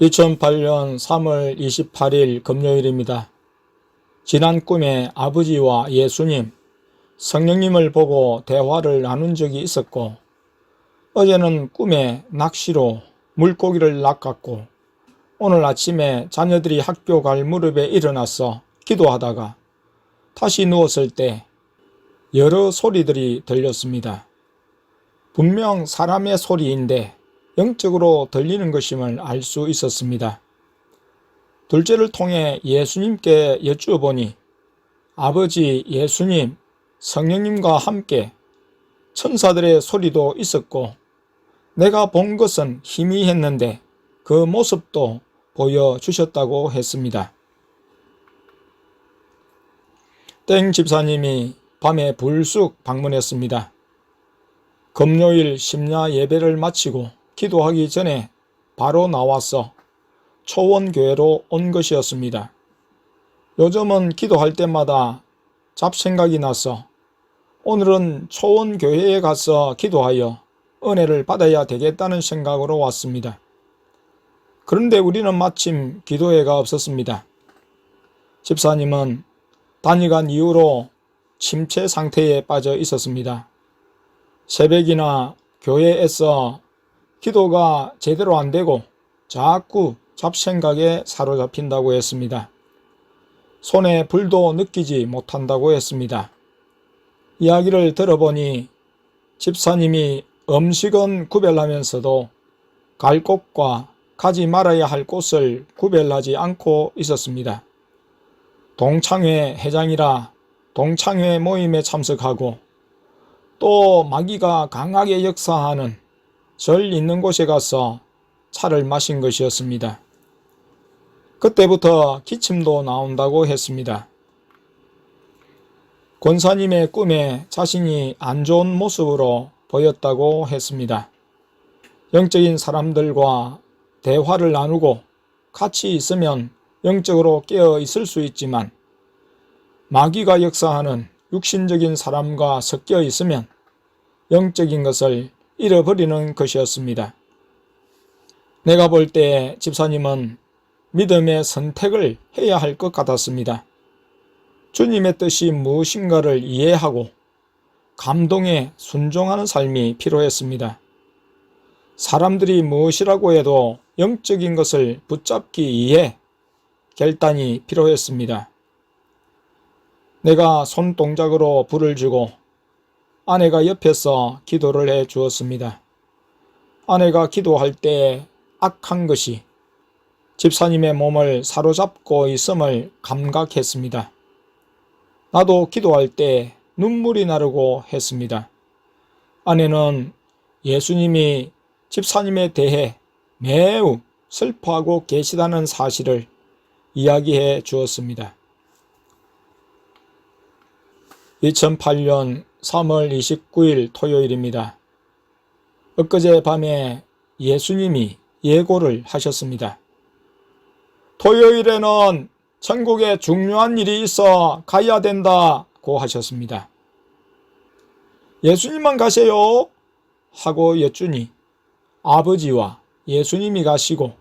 2008년 3월 28일 금요일입니다. 지난 꿈에 아버지와 예수님, 성령님을 보고 대화를 나눈 적이 있었고, 어제는 꿈에 낚시로 물고기를 낚았고, 오늘 아침에 자녀들이 학교 갈 무렵에 일어나서 기도하다가 다시 누웠을 때 여러 소리들이 들렸습니다. 분명 사람의 소리인데 영적으로 들리는 것임을 알 수 있었습니다. 둘째를 통해 예수님께 여쭈어보니 아버지, 예수님, 성령님과 함께 천사들의 소리도 있었고 내가 본 것은 희미했는데 그 모습도 보여주셨다고 했습니다. 땡 집사님이 밤에 불쑥 방문했습니다. 금요일 심야 예배를 마치고 기도하기 전에 바로 나와서 초원교회로 온 것이었습니다. 요즘은 기도할 때마다 잡생각이 나서 오늘은 초원교회에 가서 기도하여 은혜를 받아야 되겠다는 생각으로 왔습니다. 그런데 우리는 마침 기도회가 없었습니다. 집사님은 다녀간 이후로 침체 상태에 빠져 있었습니다. 새벽이나 교회에서 기도가 제대로 안 되고 자꾸 잡생각에 사로잡힌다고 했습니다. 손에 불도 느끼지 못한다고 했습니다. 이야기를 들어보니 집사님이 음식은 구별하면서도 갈 곳과 가지 말아야 할 곳을 구별하지 않고 있었습니다. 동창회 회장이라 동창회 모임에 참석하고 또 마귀가 강하게 역사하는 절 있는 곳에 가서 차를 마신 것이었습니다. 그때부터 기침도 나온다고 했습니다. 권사님의 꿈에 자신이 안 좋은 모습으로 보였다고 했습니다. 영적인 사람들과 대화를 나누고 같이 있으면 영적으로 깨어 있을 수 있지만 마귀가 역사하는 육신적인 사람과 섞여 있으면 영적인 것을 잃어버리는 것이었습니다. 내가 볼 때 집사님은 믿음의 선택을 해야 할 것 같았습니다. 주님의 뜻이 무엇인가를 이해하고 감동에 순종하는 삶이 필요했습니다. 사람들이 무엇이라고 해도 영적인 것을 붙잡기 위해 결단이 필요했습니다. 내가 손동작으로 불을 주고 아내가 옆에서 기도를 해 주었습니다. 아내가 기도할 때 악한 것이 집사님의 몸을 사로잡고 있음을 감각했습니다. 나도 기도할 때 눈물이 나르고 했습니다. 아내는 예수님이 집사님에 대해 매우 슬퍼하고 계시다는 사실을 이야기해 주었습니다. 2008년 3월 29일 토요일입니다. 엊그제 밤에 예수님이 예고를 하셨습니다. 토요일에는 천국에 중요한 일이 있어 가야 된다고 하셨습니다. 예수님만 가세요 하고 여쭈니 아버지와 예수님이 가시고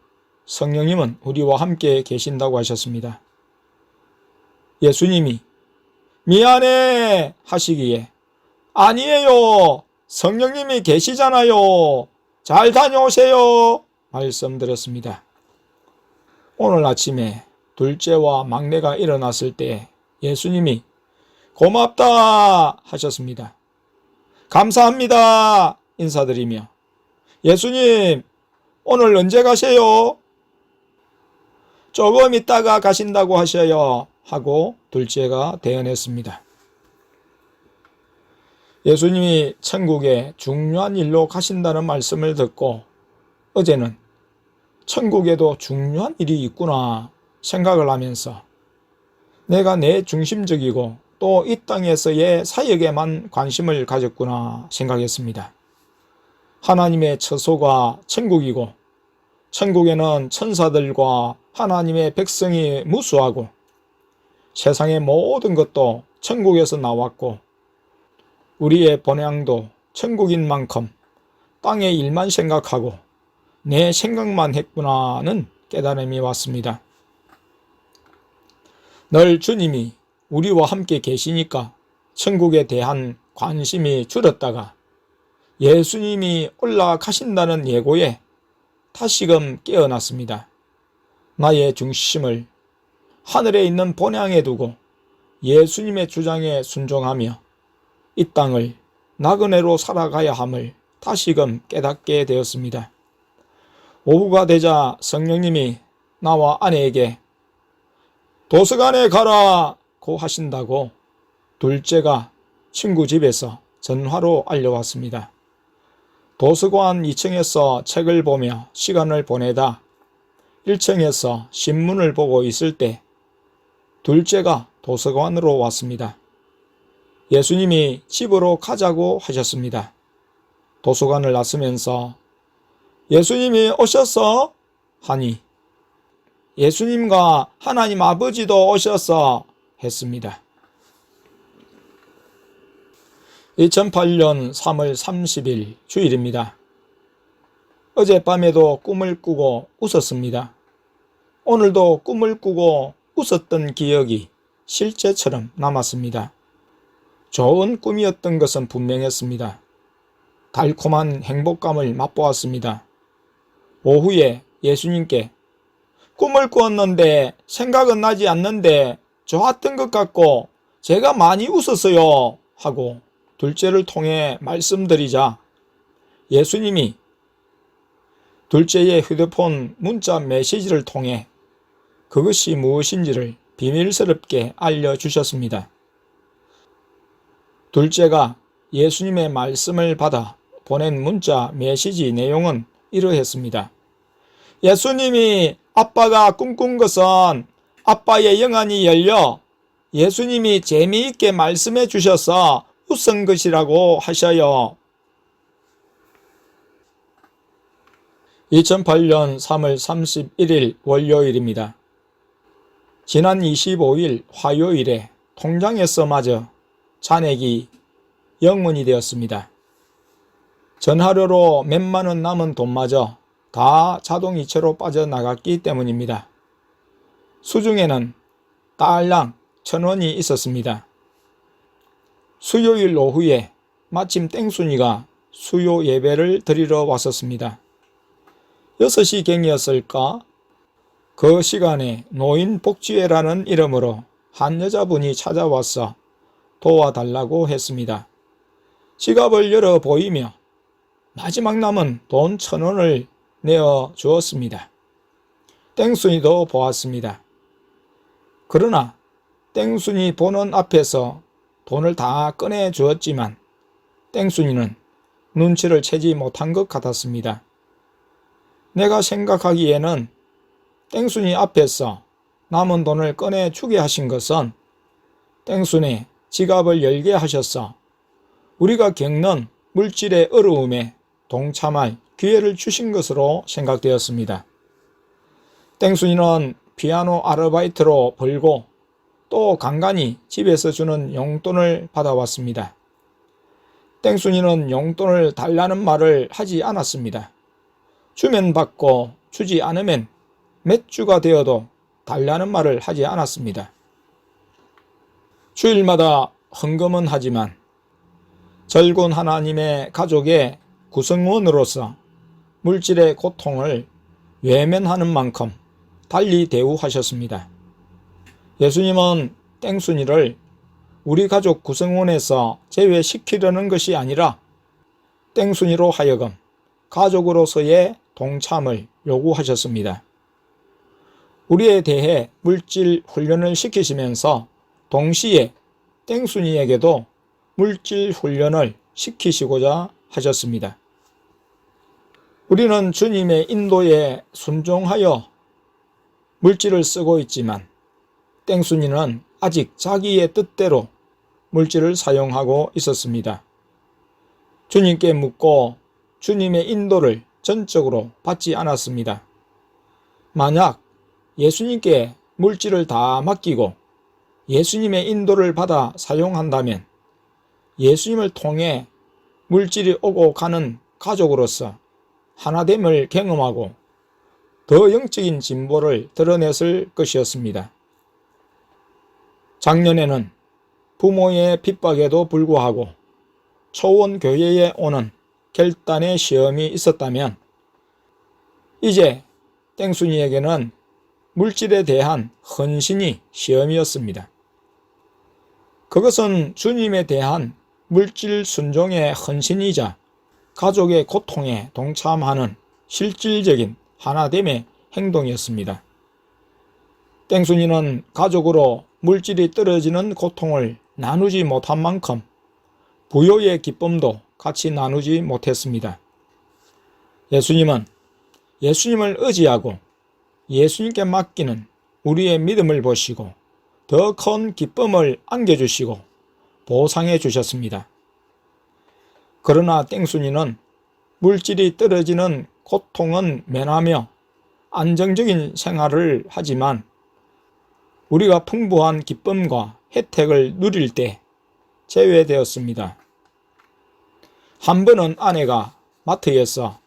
성령님은 우리와 함께 계신다고 하셨습니다. 예수님이 미안해 하시기에 아니에요, 성령님이 계시잖아요, 잘 다녀오세요 말씀드렸습니다. 오늘 아침에 둘째와 막내가 일어났을 때 예수님이 고맙다 하셨습니다. 감사합니다 인사드리며 예수님 오늘 언제 가세요? 조금 있다가 가신다고 하셔요 하고 둘째가 대언했습니다. 예수님이 천국에 중요한 일로 가신다는 말씀을 듣고 어제는 천국에도 중요한 일이 있구나 생각을 하면서 내가 내 중심적이고 또 이 땅에서의 사역에만 관심을 가졌구나 생각했습니다. 하나님의 처소가 천국이고 천국에는 천사들과 하나님의 백성이 무수하고 세상의 모든 것도 천국에서 나왔고 우리의 본향도 천국인 만큼 땅의 일만 생각하고 내 생각만 했구나는 깨달음이 왔습니다. 늘 주님이 우리와 함께 계시니까 천국에 대한 관심이 줄었다가 예수님이 올라가신다는 예고에 다시금 깨어났습니다. 나의 중심을 하늘에 있는 본향에 두고 예수님의 주장에 순종하며 이 땅을 나그네로 살아가야 함을 다시금 깨닫게 되었습니다. 오후가 되자 성령님이 나와 아내에게 도서관에 가라고 하신다고 둘째가 친구 집에서 전화로 알려왔습니다. 도서관 2층에서 책을 보며 시간을 보내다 1층에서 신문을 보고 있을 때 둘째가 도서관으로 왔습니다. 예수님이 집으로 가자고 하셨습니다. 도서관을 나서면서 예수님이 오셨어? 하니 예수님과 하나님 아버지도 오셨어 했습니다. 2008년 3월 30일 주일입니다. 어젯밤에도 꿈을 꾸고 웃었습니다. 오늘도 꿈을 꾸고 웃었던 기억이 실제처럼 남았습니다. 좋은 꿈이었던 것은 분명했습니다. 달콤한 행복감을 맛보았습니다. 오후에 예수님께 꿈을 꾸었는데 생각은 나지 않는데 좋았던 것 같고 제가 많이 웃었어요 하고 둘째를 통해 말씀드리자 예수님이 둘째의 휴대폰 문자 메시지를 통해 그것이 무엇인지를 비밀스럽게 알려주셨습니다. 둘째가 예수님의 말씀을 받아 보낸 문자 메시지 내용은 이러했습니다. 예수님이 아빠가 꿈꾼 것은 아빠의 영안이 열려 예수님이 재미있게 말씀해 주셔서 웃은 것이라고 하셔요. 2008년 3월 31일 월요일입니다. 지난 25일 화요일에 통장에서 마저 잔액이 0원이 되었습니다. 전화료로 몇만 원 남은 돈마저 다 자동이체로 빠져나갔기 때문입니다. 수중에는 딸랑 1,000원이 있었습니다. 수요일 오후에 마침 땡순이가 수요 예배를 드리러 왔었습니다. 6시경이었을까? 그 시간에 노인복지회라는 이름으로 한 여자분이 찾아와서 도와달라고 했습니다. 지갑을 열어 보이며 마지막 남은 돈 1,000원을 내어 주었습니다. 땡순이도 보았습니다. 그러나 땡순이 보는 앞에서 돈을 다 꺼내 주었지만 땡순이는 눈치를 채지 못한 것 같았습니다. 내가 생각하기에는 땡순이 앞에서 남은 돈을 꺼내 주게 하신 것은 땡순이 지갑을 열게 하셔서 우리가 겪는 물질의 어려움에 동참할 기회를 주신 것으로 생각되었습니다. 땡순이는 피아노 아르바이트로 벌고 또 간간히 집에서 주는 용돈을 받아왔습니다. 땡순이는 용돈을 달라는 말을 하지 않았습니다. 주면 받고 주지 않으면 몇 주가 되어도 달라는 말을 하지 않았습니다. 주일마다 헌금은 하지만 절군 하나님의 가족의 구성원으로서 물질의 고통을 외면하는 만큼 달리 대우하셨습니다. 예수님은 땡순이를 우리 가족 구성원에서 제외시키려는 것이 아니라 땡순이로 하여금 가족으로서의 동참을 요구하셨습니다. 우리에 대해 물질 훈련을 시키시면서 동시에 땡순이에게도 물질 훈련을 시키시고자 하셨습니다. 우리는 주님의 인도에 순종하여 물질을 쓰고 있지만 땡순이는 아직 자기의 뜻대로 물질을 사용하고 있었습니다. 주님께 묻고 주님의 인도를 전적으로 받지 않았습니다. 만약 예수님께 물질을 다 맡기고 예수님의 인도를 받아 사용한다면 예수님을 통해 물질이 오고 가는 가족으로서 하나됨을 경험하고 더 영적인 진보를 드러냈을 것이었습니다. 작년에는 부모의 핍박에도 불구하고 초원 교회에 오는 결단의 시험이 있었다면 이제 땡순이에게는 물질에 대한 헌신이 시험이었습니다. 그것은 주님에 대한 물질 순종의 헌신이자 가족의 고통에 동참하는 실질적인 하나됨의 행동이었습니다. 땡순이는 가족으로 물질이 떨어지는 고통을 나누지 못한 만큼 부요의 기쁨도 같이 나누지 못했습니다. 예수님은 예수님을 의지하고 예수님께 맡기는 우리의 믿음을 보시고 더 큰 기쁨을 안겨주시고 보상해 주셨습니다. 그러나 땡순이는 물질이 떨어지는 고통은 면하며 안정적인 생활을 하지만 우리가 풍부한 기쁨과 혜택을 누릴 때 제외되었습니다. 한 번은 아내가 마트에서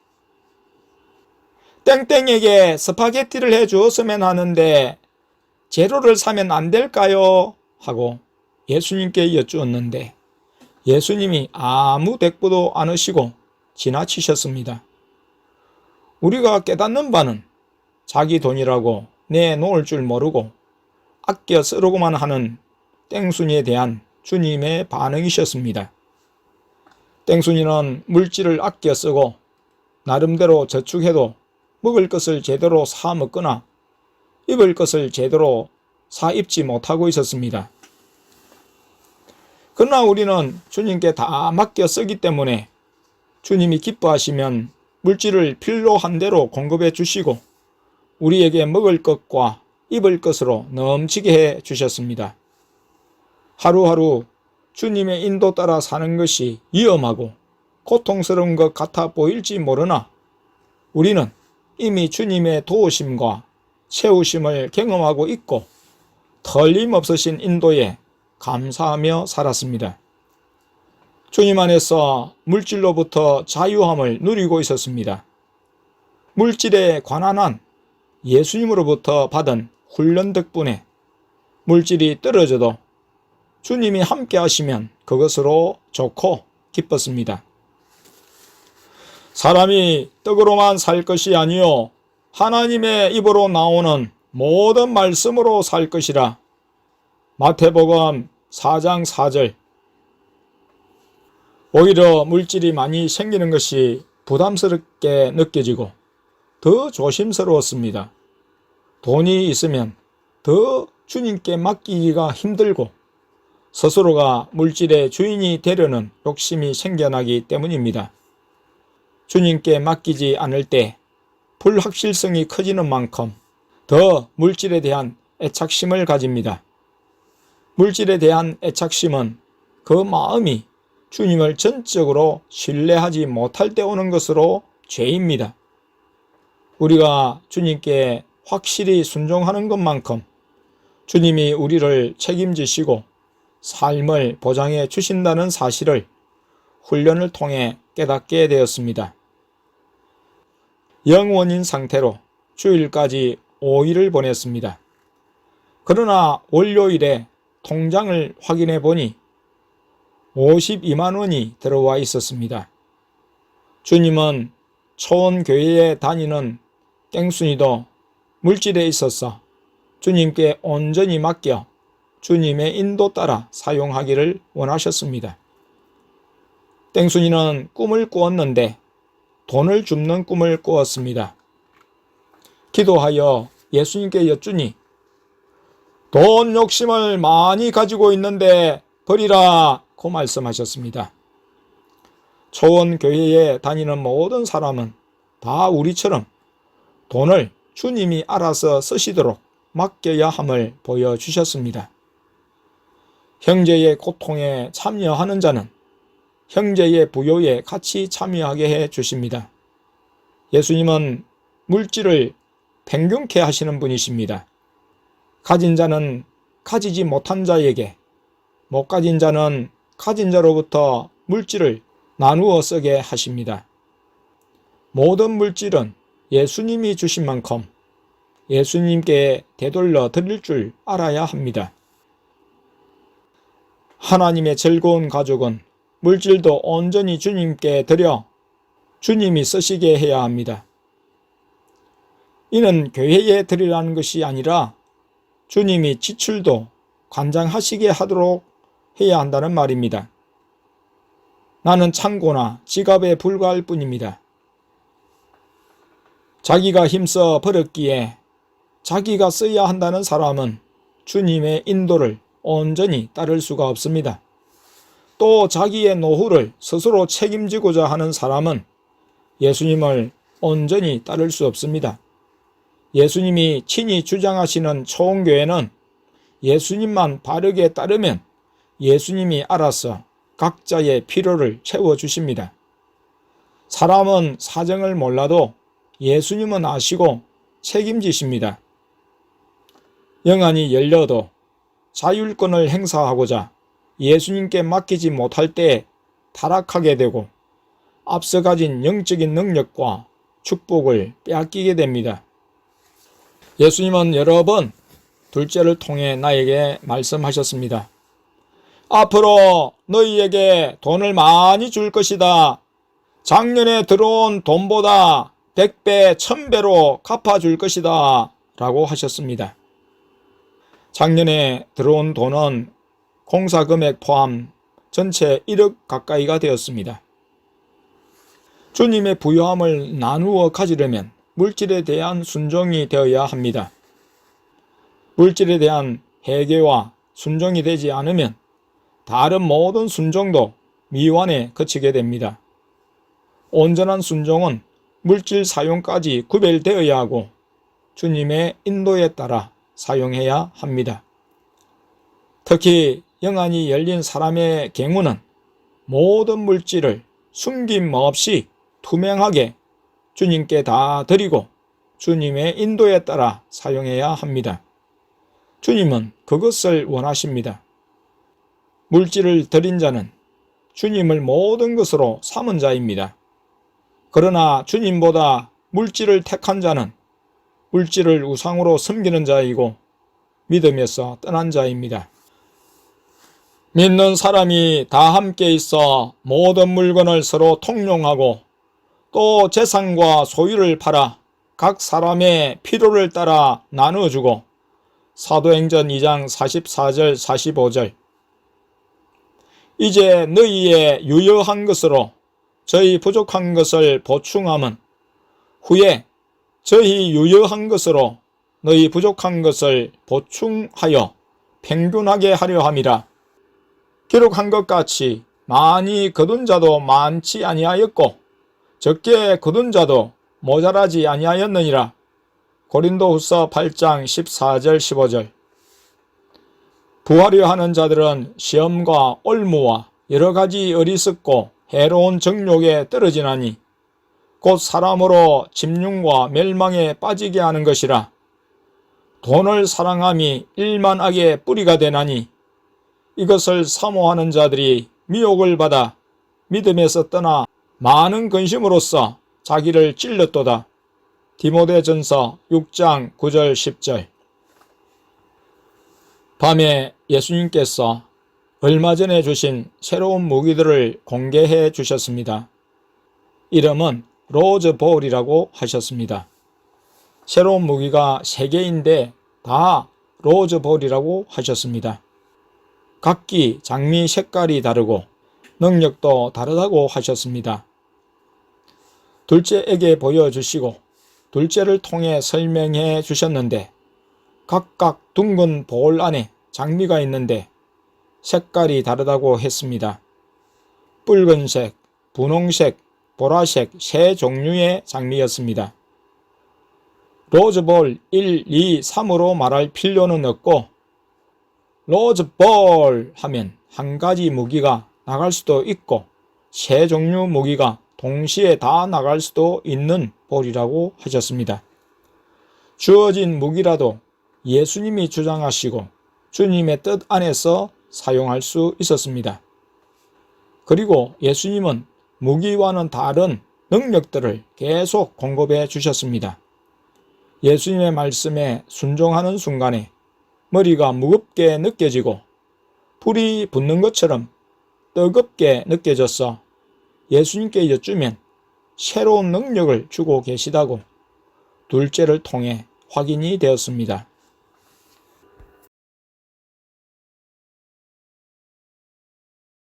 땡땡에게 스파게티를 해주었으면 하는데 재료를 사면 안 될까요? 하고 예수님께 여쭈었는데 예수님이 아무 대꾸도 안 하시고 지나치셨습니다. 우리가 깨닫는 바는 자기 돈이라고 내놓을 줄 모르고 아껴 쓰려고만 하는 땡순이에 대한 주님의 반응이셨습니다. 땡순이는 물질을 아껴 쓰고 나름대로 저축해도 먹을 것을 제대로 사 먹거나 입을 것을 제대로 사 입지 못하고 있었습니다. 그러나 우리는 주님께 다 맡겨 쓰기 때문에 주님이 기뻐하시면 물질을 필요한 대로 공급해 주시고 우리에게 먹을 것과 입을 것으로 넘치게 해 주셨습니다. 하루하루 주님의 인도 따라 사는 것이 위험하고 고통스러운 것 같아 보일지 모르나 우리는 이미 주님의 도우심과 채우심을 경험하고 있고 틀림없으신 인도에 감사하며 살았습니다. 주님 안에서 물질로부터 자유함을 누리고 있었습니다. 물질에 관한 한 예수님으로부터 받은 훈련 덕분에 물질이 떨어져도 주님이 함께 하시면 그것으로 좋고 기뻤습니다. 사람이 떡으로만 살 것이 아니요 하나님의 입으로 나오는 모든 말씀으로 살 것이라. 마태복음 4장 4절. 오히려 물질이 많이 생기는 것이 부담스럽게 느껴지고 더 조심스러웠습니다. 돈이 있으면 더 주님께 맡기기가 힘들고 스스로가 물질의 주인이 되려는 욕심이 생겨나기 때문입니다. 주님께 맡기지 않을 때 불확실성이 커지는 만큼 더 물질에 대한 애착심을 가집니다. 물질에 대한 애착심은 그 마음이 주님을 전적으로 신뢰하지 못할 때 오는 것으로 죄입니다. 우리가 주님께 확실히 순종하는 것만큼 주님이 우리를 책임지시고 삶을 보장해 주신다는 사실을 훈련을 통해 깨닫게 되었습니다. 영원인 상태로 주일까지 5일을 보냈습니다. 그러나 월요일에 통장을 확인해 보니 52만 원이 들어와 있었습니다. 주님은 초원교회에 다니는 땡순이도 물질에 있어서 주님께 온전히 맡겨 주님의 인도 따라 사용하기를 원하셨습니다. 땡순이는 꿈을 꾸었는데 돈을 줍는 꿈을 꾸었습니다. 기도하여 예수님께 여쭈니 돈 욕심을 많이 가지고 있는데 버리라 고 말씀하셨습니다. 초원교회에 다니는 모든 사람은 다 우리처럼 돈을 주님이 알아서 쓰시도록 맡겨야 함을 보여주셨습니다. 형제의 고통에 참여하는 자는 형제의 부요에 같이 참여하게 해 주십니다. 예수님은 물질을 평균케 하시는 분이십니다. 가진 자는 가지지 못한 자에게, 못 가진 자는 가진 자로부터 물질을 나누어 쓰게 하십니다. 모든 물질은 예수님이 주신 만큼 예수님께 되돌려 드릴 줄 알아야 합니다. 하나님의 즐거운 가족은 물질도 온전히 주님께 드려 주님이 쓰시게 해야 합니다. 이는 교회에 드리라는 것이 아니라 주님이 지출도 관장하시게 하도록 해야 한다는 말입니다. 나는 창고나 지갑에 불과할 뿐입니다. 자기가 힘써 벌었기에 자기가 써야 한다는 사람은 주님의 인도를 온전히 따를 수가 없습니다. 또 자기의 노후를 스스로 책임지고자 하는 사람은 예수님을 온전히 따를 수 없습니다. 예수님이 친히 주장하시는 초원교회는 예수님만 바르게 따르면 예수님이 알아서 각자의 필요를 채워주십니다. 사람은 사정을 몰라도 예수님은 아시고 책임지십니다. 영안이 열려도 자율권을 행사하고자 예수님께 맡기지 못할 때 타락하게 되고 앞서 가진 영적인 능력과 축복을 빼앗기게 됩니다. 예수님은 여러 번 둘째를 통해 나에게 말씀하셨습니다. 앞으로 너희에게 돈을 많이 줄 것이다. 작년에 들어온 돈보다 100배, 1000배로 갚아줄 것이다. 라고 하셨습니다. 작년에 들어온 돈은 공사금액 포함 전체 1억 가까이가 되었습니다. 주님의 부요함을 나누어 가지려면 물질에 대한 순종이 되어야 합니다. 물질에 대한 회개와 순종이 되지 않으면 다른 모든 순종도 미완에 그치게 됩니다. 온전한 순종은 물질 사용까지 구별되어야 하고 주님의 인도에 따라 사용해야 합니다. 특히 영안이 열린 사람의 경우는 모든 물질을 숨김없이 투명하게 주님께 다 드리고 주님의 인도에 따라 사용해야 합니다. 주님은 그것을 원하십니다. 물질을 드린 자는 주님을 모든 것으로 삼은 자입니다. 그러나 주님보다 물질을 택한 자는 물질을 우상으로 섬기는 자이고 믿음에서 떠난 자입니다. 믿는 사람이 다 함께 있어 모든 물건을 서로 통용하고 또 재산과 소유를 팔아 각 사람의 필요를 따라 나누어주고 사도행전 2장 44절 45절 이제 너희의 유효한 것으로 저희 부족한 것을 보충함은 후에 저희 유효한 것으로 너희 부족한 것을 보충하여 평균하게 하려 함이라. 기록한 것 같이 많이 거둔 자도 많지 아니하였고 적게 거둔 자도 모자라지 아니하였느니라. 고린도후서 8장 14절 15절 부하려 하는 자들은 시험과 올무와 여러 가지 어리석고 해로운 정욕에 떨어지나니 곧 사람으로 짐승과 멸망에 빠지게 하는 것이라. 돈을 사랑함이 일만 악의 뿌리가 되나니 이것을 사모하는 자들이 미혹을 받아 믿음에서 떠나 많은 근심으로써 자기를 찔렀도다. 디모데전서 6장 9절 10절 밤에 예수님께서 얼마 전에 주신 새로운 무기들을 공개해 주셨습니다. 이름은 로즈볼이라고 하셨습니다. 새로운 무기가 3개인데 다 로즈볼이라고 하셨습니다. 각기 장미 색깔이 다르고 능력도 다르다고 하셨습니다. 둘째에게 보여주시고 둘째를 통해 설명해 주셨는데 각각 둥근 볼 안에 장미가 있는데 색깔이 다르다고 했습니다. 붉은색, 분홍색, 보라색 3종류의 장미였습니다. 로즈볼 1, 2, 3으로 말할 필요는 없고 로즈볼 하면 한 가지 무기가 나갈 수도 있고 3종류 무기가 동시에 다 나갈 수도 있는 볼이라고 하셨습니다. 주어진 무기라도 예수님이 주장하시고 주님의 뜻 안에서 사용할 수 있었습니다. 그리고 예수님은 무기와는 다른 능력들을 계속 공급해 주셨습니다. 예수님의 말씀에 순종하는 순간에 머리가 무겁게 느껴지고 불이 붙는 것처럼 뜨겁게 느껴져서 예수님께 여쭈면 새로운 능력을 주고 계시다고 둘째를 통해 확인이 되었습니다.